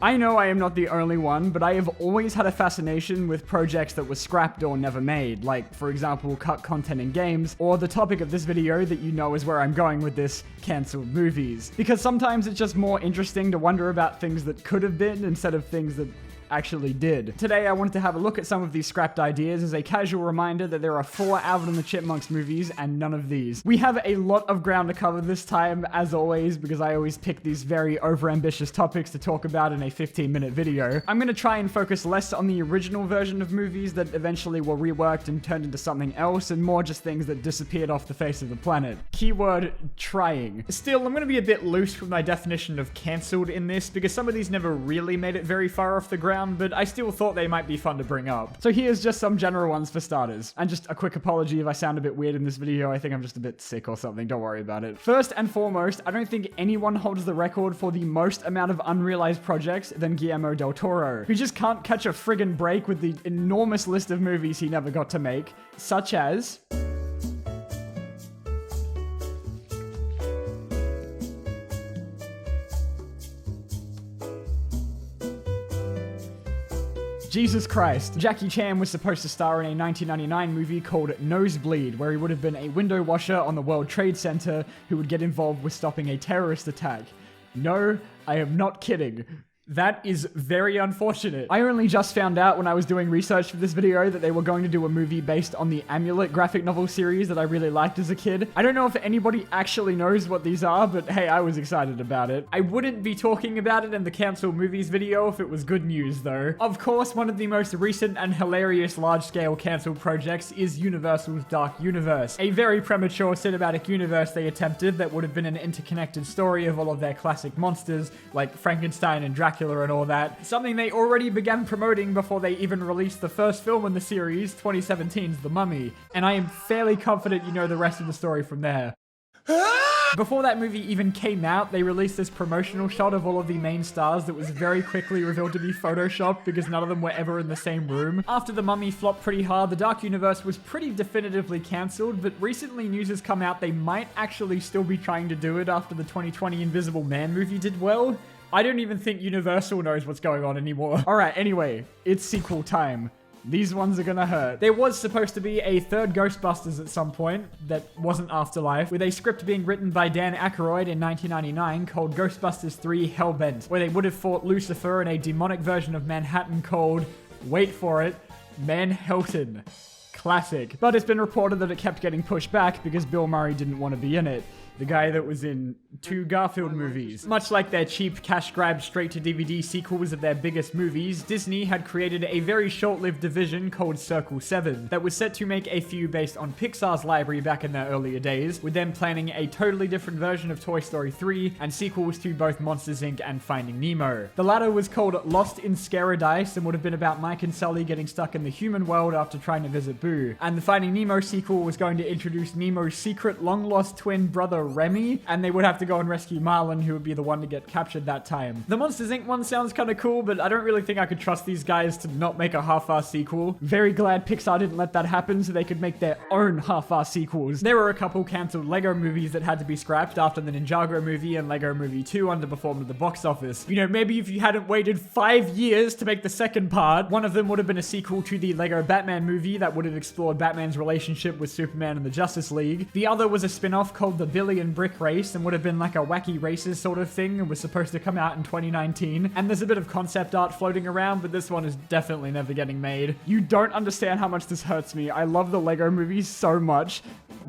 I know I am not the only one, but I have always had a fascination with projects that were scrapped or never made, like, for example, cut content in games, or the topic of this video that you know is where I'm going with this, cancelled movies. Because sometimes it's just more interesting to wonder about things that could have been instead of things that actually did. Today I wanted to have a look at some of these scrapped ideas as a casual reminder that there are 4 Alvin and the Chipmunks movies and none of these. We have a lot of ground to cover this time, as always, because I always pick these very overambitious topics to talk about in a 15-minute video. I'm going to try and focus less on the original version of movies that eventually were reworked and turned into something else, and more just things that disappeared off the face of the planet. Keyword, trying. Still, I'm going to be a bit loose with my definition of cancelled in this, because some of these never really made it very far off the ground, but I still thought they might be fun to bring up. So here's just some general ones for starters. And just a quick apology if I sound a bit weird in this video. I think I'm just a bit sick or something. Don't worry about it. First and foremost, I don't think anyone holds the record for the most amount of unrealized projects than Guillermo del Toro, who just can't catch a friggin' break with the enormous list of movies he never got to make, such as Jesus Christ. Jackie Chan was supposed to star in a 1999 movie called Nosebleed, where he would have been a window washer on the World Trade Center who would get involved with stopping a terrorist attack. No, I am not kidding. That is very unfortunate. I only just found out when I was doing research for this video that they were going to do a movie based on the Amulet graphic novel series that I really liked as a kid. I don't know if anybody actually knows what these are, but hey, I was excited about it. I wouldn't be talking about it in the cancelled movies video if it was good news though. Of course, one of the most recent and hilarious large-scale cancelled projects is Universal's Dark Universe, a very premature cinematic universe they attempted that would have been an interconnected story of all of their classic monsters, like Frankenstein and Dracula and all that. Something they already began promoting before they even released the first film in the series, 2017's The Mummy. And I am fairly confident you know the rest of the story from there. Before that movie even came out, they released this promotional shot of all of the main stars that was very quickly revealed to be photoshopped because none of them were ever in the same room. After The Mummy flopped pretty hard, the Dark Universe was pretty definitively cancelled, but recently news has come out they might actually still be trying to do it after the 2020 Invisible Man movie did well. I don't even think Universal knows what's going on anymore. Alright, anyway, it's sequel time. These ones are gonna hurt. There was supposed to be a third Ghostbusters at some point that wasn't Afterlife, with a script being written by Dan Aykroyd in 1999 called Ghostbusters 3 Hellbent, where they would have fought Lucifer in a demonic version of Manhattan called, wait for it, Manhattan. Classic. But it's been reported that it kept getting pushed back because Bill Murray didn't want to be in it. The guy that was in 2 Garfield movies. Much like their cheap cash grab straight-to-DVD sequels of their biggest movies, Disney had created a very short-lived division called Circle 7 that was set to make a few based on Pixar's library back in their earlier days, with them planning a totally different version of Toy Story 3 and sequels to both Monsters Inc. and Finding Nemo. The latter was called Lost in Scaradise and would have been about Mike and Sully getting stuck in the human world after trying to visit Boo. And the Finding Nemo sequel was going to introduce Nemo's secret long-lost twin brother Remy, and they would have to go and rescue Marlin, who would be the one to get captured that time. The Monsters Inc. one sounds kind of cool, but I don't really think I could trust these guys to not make a half-ass sequel. Very glad Pixar didn't let that happen so they could make their own half-ass sequels. There were a couple cancelled Lego movies that had to be scrapped after the Ninjago movie and Lego Movie 2 underperformed at the box office. You know, maybe if you hadn't waited 5 years to make the second part, one of them would have been a sequel to the Lego Batman movie that would have explored Batman's relationship with Superman and the Justice League. The other was a spin-off called The Billy and Brick Race and would have been like a wacky races sort of thing and was supposed to come out in 2019. And there's a bit of concept art floating around, but this one is definitely never getting made. You don't understand how much this hurts me. I love the Lego movies so much.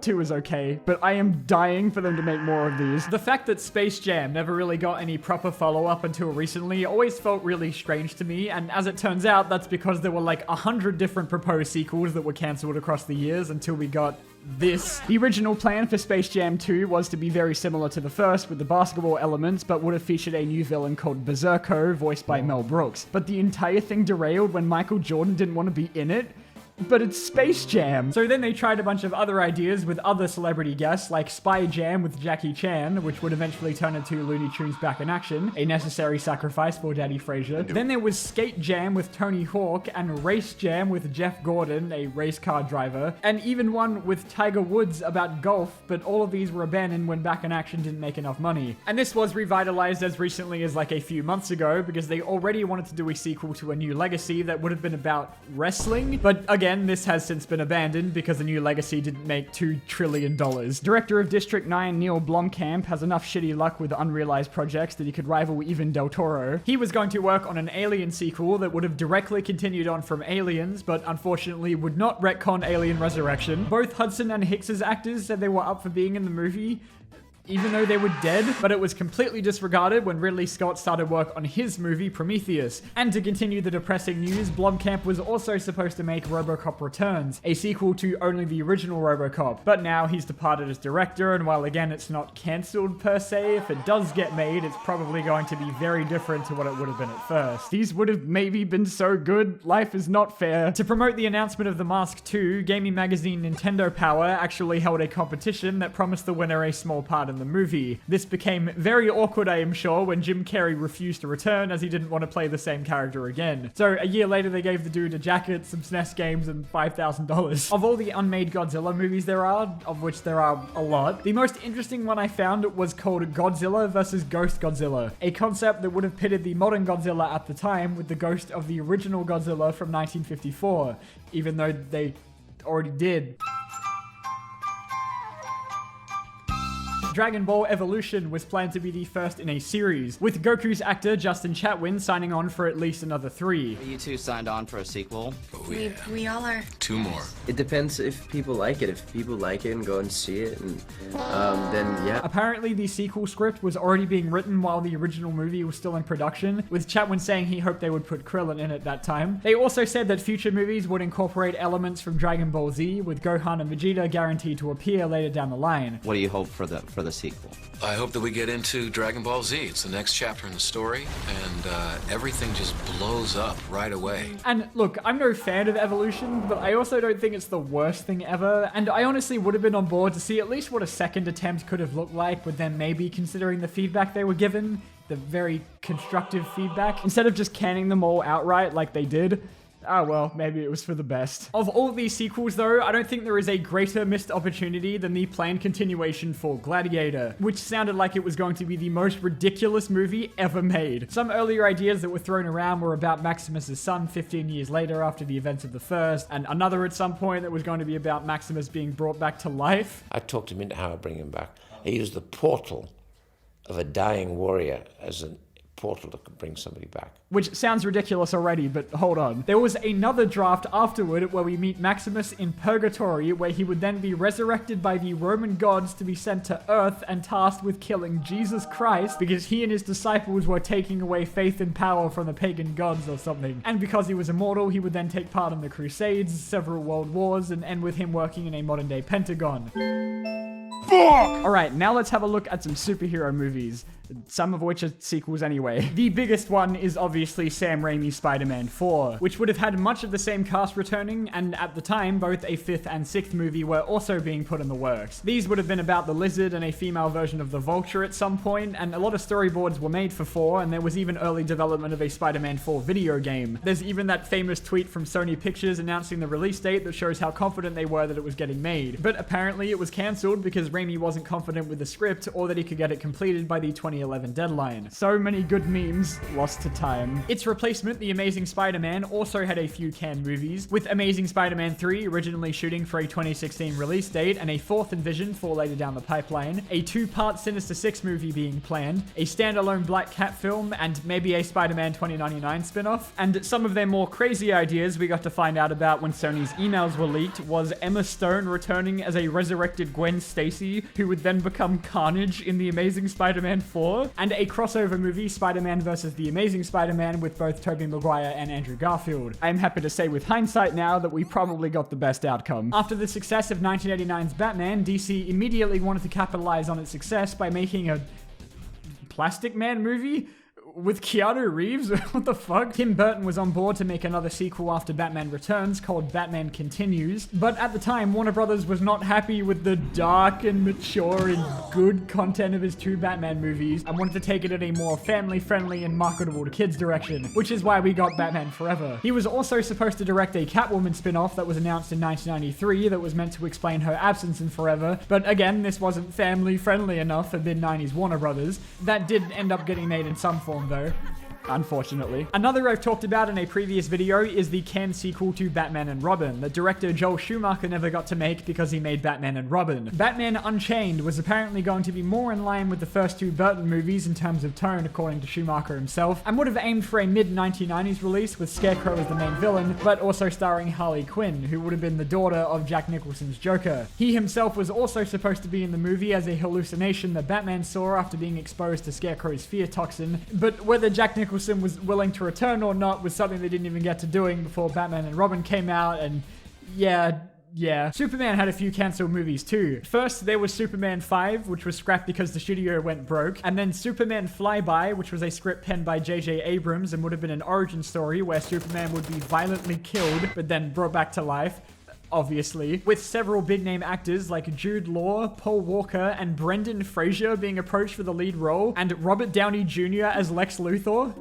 2 is okay, but I am dying for them to make more of these. The fact that Space Jam never really got any proper follow-up until recently always felt really strange to me, and as it turns out, that's because there were like 100 different proposed sequels that were cancelled across the years until we got this. The original plan for Space Jam 2 was to be very similar to the first with the basketball elements, but would have featured a new villain called Berserko, voiced by Mel Brooks. But the entire thing derailed when Michael Jordan didn't want to be in it. but it's Space Jam. So then they tried a bunch of other ideas with other celebrity guests, like Spy Jam with Jackie Chan, which would eventually turn into Looney Tunes Back in Action, a necessary sacrifice for Daddy Frasier. Then there was Skate Jam with Tony Hawk, and Race Jam with Jeff Gordon, a race car driver, and even one with Tiger Woods about golf, but all of these were abandoned when Back in Action didn't make enough money. And this was revitalized as recently as like a few months ago, because they already wanted to do a sequel to A New Legacy that would have been about wrestling, but again, this has since been abandoned because A New Legacy didn't make $2 trillion. Director of District 9 Neil Blomkamp has enough shitty luck with unrealized projects that he could rival even Del Toro. He was going to work on an Alien sequel that would have directly continued on from Aliens, but unfortunately would not retcon Alien Resurrection. Both Hudson and Hicks's actors said they were up for being in the movie, even though they were dead, but it was completely disregarded when Ridley Scott started work on his movie Prometheus. And to continue the depressing news, Blomkamp was also supposed to make RoboCop Returns, a sequel to only the original RoboCop, but now he's departed as director, and while again it's not cancelled per se, if it does get made, it's probably going to be very different to what it would have been at first. These would have maybe been so good, life is not fair. To promote the announcement of The Mask 2, gaming magazine Nintendo Power actually held a competition that promised the winner a small part in the movie. This became very awkward, I am sure, when Jim Carrey refused to return as he didn't want to play the same character again. So a year later they gave the dude a jacket, some SNES games, and $5,000. Of all the unmade Godzilla movies there are, of which there are a lot, the most interesting one I found was called Godzilla vs. Ghost Godzilla, a concept that would have pitted the modern Godzilla at the time with the ghost of the original Godzilla from 1954, even though they already did. Dragon Ball Evolution was planned to be the first in a series, with Goku's actor Justin Chatwin signing on for at least another 3. You two signed on for a sequel? Oh, yeah. We all are. 2 more. It depends if people like it. If people like it and go and see it, and then yeah. Apparently the sequel script was already being written while the original movie was still in production, with Chatwin saying he hoped they would put Krillin in at that time. They also said that future movies would incorporate elements from Dragon Ball Z, with Gohan and Vegeta guaranteed to appear later down the line. What do you hope for the sequel? I hope that we get into Dragon Ball Z. It's the next chapter in the story, and everything just blows up right away. And look, I'm no fan of Evolution, but I also don't think it's the worst thing ever, and I honestly would have been on board to see at least what a second attempt could have looked like, with them maybe considering the feedback they were given, the very constructive feedback, instead of just canning them all outright like they did. Ah well, maybe it was for the best. Of all these sequels though, I don't think there is a greater missed opportunity than the planned continuation for Gladiator, which sounded like it was going to be the most ridiculous movie ever made. Some earlier ideas that were thrown around were about Maximus's son 15 years later after the events of the first, and another at some point that was going to be about Maximus being brought back to life. I talked him into how I bring him back. I used the portal of a dying warrior as a portal that could bring somebody back. Which sounds ridiculous already, but hold on. There was another draft afterward where we meet Maximus in Purgatory, where he would then be resurrected by the Roman gods to be sent to Earth and tasked with killing Jesus Christ because he and his disciples were taking away faith and power from the pagan gods or something. And because he was immortal, he would then take part in the Crusades, several world wars, and end with him working in a modern day Pentagon. Alright, now let's have a look at some superhero movies, some of which are sequels anyway. The biggest one is obviously Sam Raimi's Spider-Man 4, which would have had much of the same cast returning, and at the time, both a 5th and 6th movie were also being put in the works. These would have been about the Lizard and a female version of the Vulture at some point, and a lot of storyboards were made for 4, and there was even early development of a Spider-Man 4 video game. There's even that famous tweet from Sony Pictures announcing the release date that shows how confident they were that it was getting made. But apparently it was cancelled because Raimi wasn't confident with the script or that he could get it completed by the 2011 deadline. So many good memes lost to time. Its replacement, The Amazing Spider-Man, also had a few canned movies, with Amazing Spider-Man 3 originally shooting for a 2016 release date and a 4th envisioned for later down the pipeline, a 2-part Sinister Six movie being planned, a standalone Black Cat film, and maybe a Spider-Man 2099 spin-off. And some of their more crazy ideas we got to find out about when Sony's emails were leaked was Emma Stone returning as a resurrected Gwen Stacy, who would then become Carnage in The Amazing Spider-Man 4, and a crossover movie, Spider-Man vs. The Amazing Spider-Man, with both Tobey Maguire and Andrew Garfield. I am happy to say with hindsight now that we probably got the best outcome. After the success of 1989's Batman, DC immediately wanted to capitalize on its success by making a Plastic Man movie, with Keanu Reeves? What the fuck? Tim Burton was on board to make another sequel after Batman Returns called Batman Continues, but at the time, Warner Brothers was not happy with the dark and mature and good content of his 2 Batman movies and wanted to take it in a more family-friendly and marketable to kids direction, which is why we got Batman Forever. He was also supposed to direct a Catwoman spin-off that was announced in 1993 that was meant to explain her absence in Forever, but again, this wasn't family-friendly enough for mid-90s Warner Brothers. That did end up getting made in some form though, unfortunately. Another I've talked about in a previous video is the canned sequel to Batman and Robin that director Joel Schumacher never got to make because he made Batman and Robin. Batman Unchained was apparently going to be more in line with the first 2 Burton movies in terms of tone, according to Schumacher himself, and would have aimed for a mid-1990s release with Scarecrow as the main villain, but also starring Harley Quinn, who would have been the daughter of Jack Nicholson's Joker. He himself was also supposed to be in the movie as a hallucination that Batman saw after being exposed to Scarecrow's fear toxin, but whether Jack Nicholson was willing to return or not was something they didn't even get to doing before Batman and Robin came out, and yeah. Superman had a few cancelled movies too. First, there was Superman 5, which was scrapped because the studio went broke, and then Superman Flyby, which was a script penned by J.J. Abrams and would have been an origin story where Superman would be violently killed, but then brought back to life. Obviously, with several big-name actors like Jude Law, Paul Walker, and Brendan Fraser being approached for the lead role, and Robert Downey Jr. as Lex Luthor.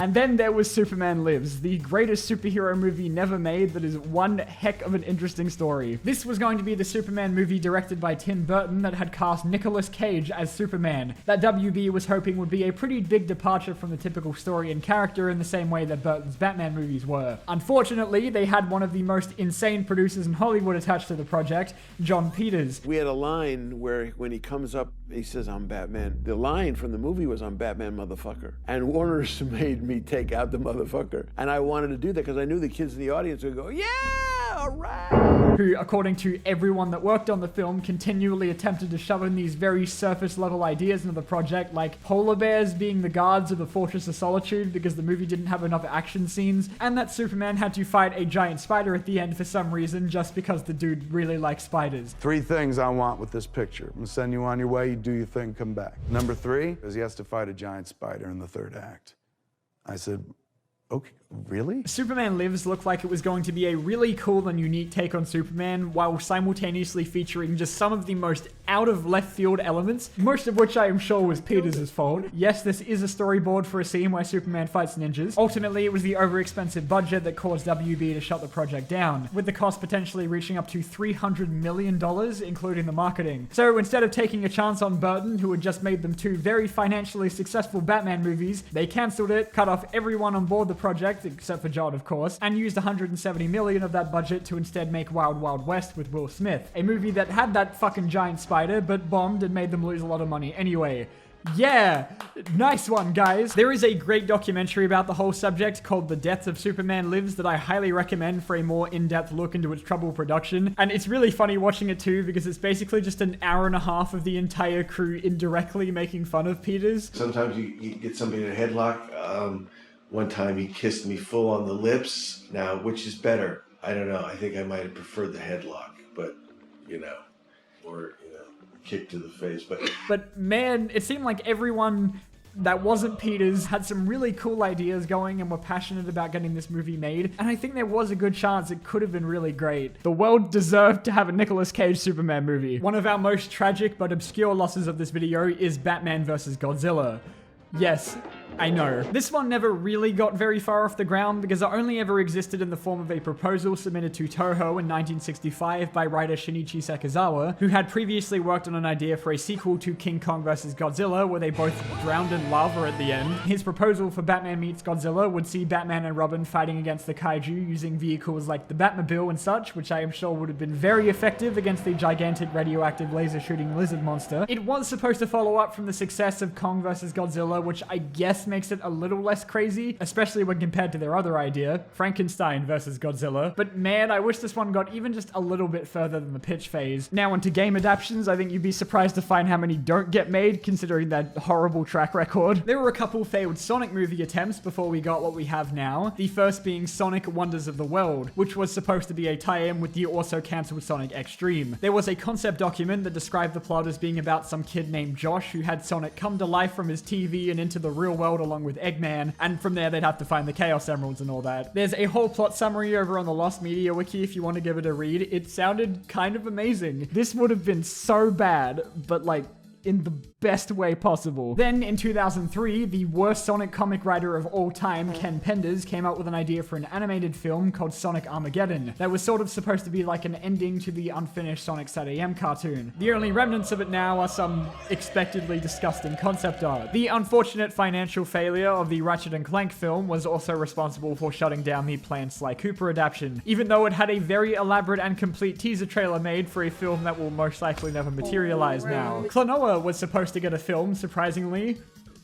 And then there was Superman Lives, the greatest superhero movie never made that is one heck of an interesting story. This was going to be the Superman movie directed by Tim Burton that had cast Nicolas Cage as Superman, that WB was hoping would be a pretty big departure from the typical story and character in the same way that Burton's Batman movies were. Unfortunately, they had one of the most insane producers in Hollywood attached to the project, John Peters. We had a line where when he comes up, he says, "I'm Batman." The line from the movie was, "I'm Batman, motherfucker." And Warner's made me take out the motherfucker. And I wanted to do that because I knew the kids in the audience would go, "Yeah, all right." Who, according to everyone that worked on the film, continually attempted to shove in these very surface level ideas into the project, like polar bears being the guards of the Fortress of Solitude because the movie didn't have enough action scenes, and that Superman had to fight a giant spider at the end for some reason just because the dude really likes spiders. 3 things I want with this picture. I'm gonna send you on your way, you do your thing, come back. Number 3 is he has to fight a giant spider in the 3rd act. I said, okay, really? Superman Lives looked like it was going to be a really cool and unique take on Superman, while simultaneously featuring just some of the most out of left field elements, most of which I am sure was Peters' fault. Yes, this is a storyboard for a scene where Superman fights ninjas. Ultimately, it was the overexpensive budget that caused WB to shut the project down, with the cost potentially reaching up to $300 million, including the marketing. So instead of taking a chance on Burton, who had just made them 2 very financially successful Batman movies, they cancelled it, cut off everyone on board the project, except for John, of course, and used $170 million of that budget to instead make Wild Wild West with Will Smith, a movie that had that fucking giant spider, but bombed and made them lose a lot of money anyway. Yeah, nice one, guys. There is a great documentary about the whole subject called The Death of Superman Lives that I highly recommend for a more in-depth look into its troubled production. And it's really funny watching it too because it's basically just an hour and a half of the entire crew indirectly making fun of Peters. Sometimes you get somebody in a headlock. One time he kissed me full on the lips. Now, which is better? I don't know. I think I might have preferred the headlock, but, or, kick to the face. But man, it seemed like everyone that wasn't Peters had some really cool ideas going and were passionate about getting this movie made, and I think there was a good chance it could have been really great. The world deserved to have a Nicolas Cage Superman movie. One of our most tragic but obscure losses of this video is Batman vs. Godzilla. Yes, I know. This one never really got very far off the ground because it only ever existed in the form of a proposal submitted to Toho in 1965 by writer Shinichi Sekizawa, who had previously worked on an idea for a sequel to King Kong vs. Godzilla where they both drowned in lava at the end. His proposal for Batman meets Godzilla would see Batman and Robin fighting against the kaiju using vehicles like the Batmobile and such, which I am sure would have been very effective against the gigantic radioactive laser shooting lizard monster. It was supposed to follow up from the success of Kong vs. Godzilla, which I guess guess makes it a little less crazy, especially when compared to their other idea, Frankenstein versus Godzilla. But man, I wish this one got even just a little bit further than the pitch phase. Now onto game adaptations, I think you'd be surprised to find how many don't get made, considering that horrible track record. There were a couple failed Sonic movie attempts before we got what we have now, the first being Sonic Wonders of the World, which was supposed to be a tie-in with the also cancelled Sonic X-Treme. There was a concept document that described the plot as being about some kid named Josh who had Sonic come to life from his TV and into the real world along with Eggman, and from there they'd have to find the Chaos Emeralds and all that. There's a whole plot summary over on the Lost Media Wiki if you want to give it a read. It sounded kind of amazing. This would have been so bad, but like, in the best way possible. Then in 2003, the worst Sonic comic writer of all time, Ken Penders, came up with an idea for an animated film called Sonic Armageddon that was sort of supposed to be like an ending to the unfinished Sonic SatAM cartoon. The only remnants of it now are some expectedly disgusting concept art. The unfortunate financial failure of the Ratchet & Clank film was also responsible for shutting down the planned Sly Cooper adaptation, even though it had a very elaborate and complete teaser trailer made for a film that will most likely never materialize now. Klonoa was supposed to get a film, surprisingly.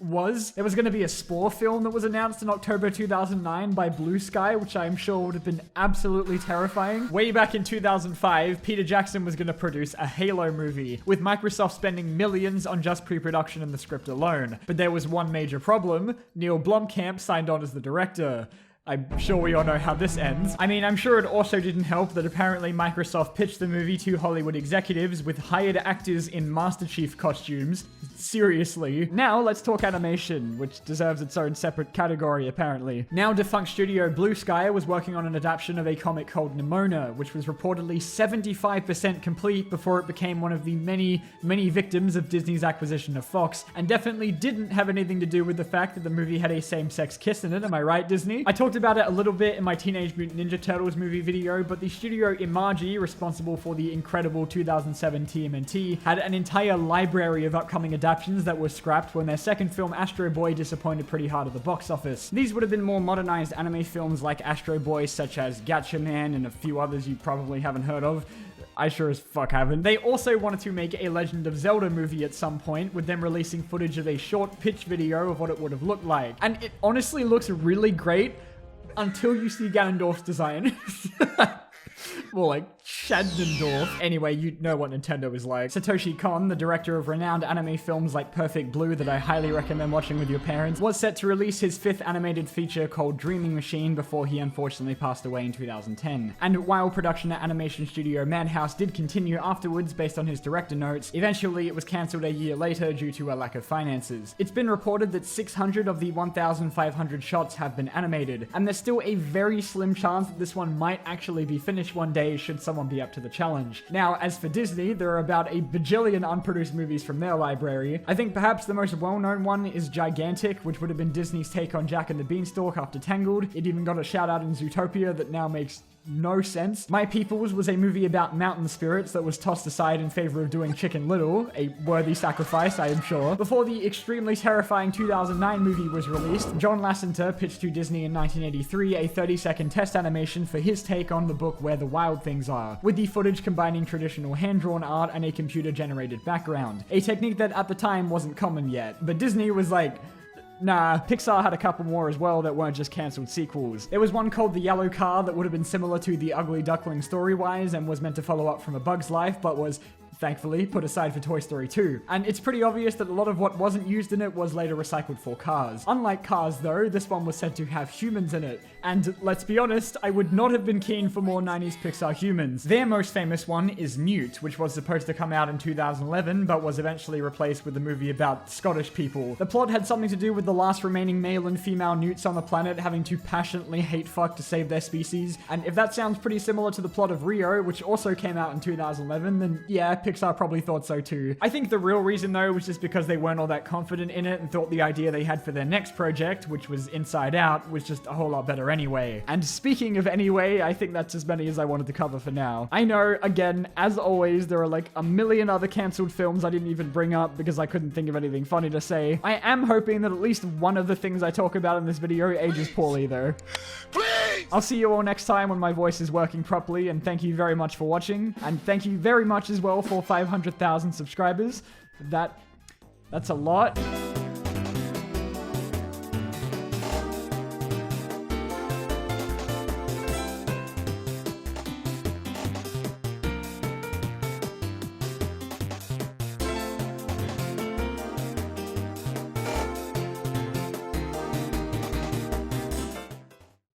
There was going to be a Spore film that was announced in October 2009 by Blue Sky, which I'm sure would have been absolutely terrifying. Way back in 2005, Peter Jackson was going to produce a Halo movie, with Microsoft spending millions on just pre-production and the script alone. But there was one major problem: Neil Blomkamp signed on as the director. I'm sure we all know how this ends. I mean, I'm sure it also didn't help that apparently Microsoft pitched the movie to Hollywood executives with hired actors in Master Chief costumes. Seriously. Now let's talk animation, which deserves its own separate category apparently. Now defunct studio Blue Sky was working on an adaptation of a comic called Nimona, which was reportedly 75% complete before it became one of the many victims of Disney's acquisition of Fox, and definitely didn't have anything to do with the fact that the movie had a same-sex kiss in it. Am I right, Disney? I talked about it a little bit in my Teenage Mutant Ninja Turtles movie video, but the studio Imagi, responsible for the incredible 2007 TMNT, had an entire library of upcoming adaptations that were scrapped when their second film Astro Boy disappointed pretty hard at the box office. These would have been more modernized anime films like Astro Boy, such as Gatchaman and a few others you probably haven't heard of. I sure as fuck haven't. They also wanted to make a Legend of Zelda movie at some point, with them releasing footage of a short pitch video of what it would have looked like. And it honestly looks really great, until you see Ganondorf's design. More like Shandendorf. Anyway, you know what Nintendo is like. Satoshi Kon, the director of renowned anime films like Perfect Blue that I highly recommend watching with your parents, was set to release his fifth animated feature called Dreaming Machine before he unfortunately passed away in 2010. And while production at animation studio Madhouse did continue afterwards based on his director notes, eventually it was cancelled a year later due to a lack of finances. It's been reported that 600 of the 1,500 shots have been animated, and there's still a very slim chance that this one might actually be finished one day should someone be up to the challenge. Now, as for Disney, there are about a bajillion unproduced movies from their library. I think perhaps the most well-known one is Gigantic, which would have been Disney's take on Jack and the Beanstalk after Tangled. It even got a shout out in Zootopia that now makes no sense. My Peoples was a movie about mountain spirits that was tossed aside in favor of doing Chicken Little, a worthy sacrifice, I am sure. Before the extremely terrifying 2009 movie was released, John Lasseter pitched to Disney in 1983 a 30-second test animation for his take on the book Where the Wild Things Are, with the footage combining traditional hand-drawn art and a computer-generated background, a technique that at the time wasn't common yet. But Disney was like, nah, Pixar had a couple more as well that weren't just cancelled sequels. There was one called The Yellow Car that would have been similar to The Ugly Duckling story-wise and was meant to follow up from A Bug's Life, but was, thankfully, put aside for Toy Story 2. And it's pretty obvious that a lot of what wasn't used in it was later recycled for Cars. Unlike Cars, though, this one was said to have humans in it. And let's be honest, I would not have been keen for more 90s Pixar humans. Their most famous one is Newt, which was supposed to come out in 2011, but was eventually replaced with a movie about Scottish people. The plot had something to do with the last remaining male and female newts on the planet having to passionately hate fuck to save their species. And if that sounds pretty similar to the plot of Rio, which also came out in 2011, then yeah, Pixar probably thought so too. I think the real reason though was just because they weren't all that confident in it and thought the idea they had for their next project, which was Inside Out, was just a whole lot better anyway. And speaking of anyway, I think that's as many as I wanted to cover for now. I know, again, as always, there are like a million other cancelled films I didn't even bring up because I couldn't think of anything funny to say. I am hoping that at least one of the things I talk about in this video ages poorly though. Please! I'll see you all next time when my voice is working properly, and thank you very much for watching, and thank you very much as well for 500,000 subscribers. That's a lot.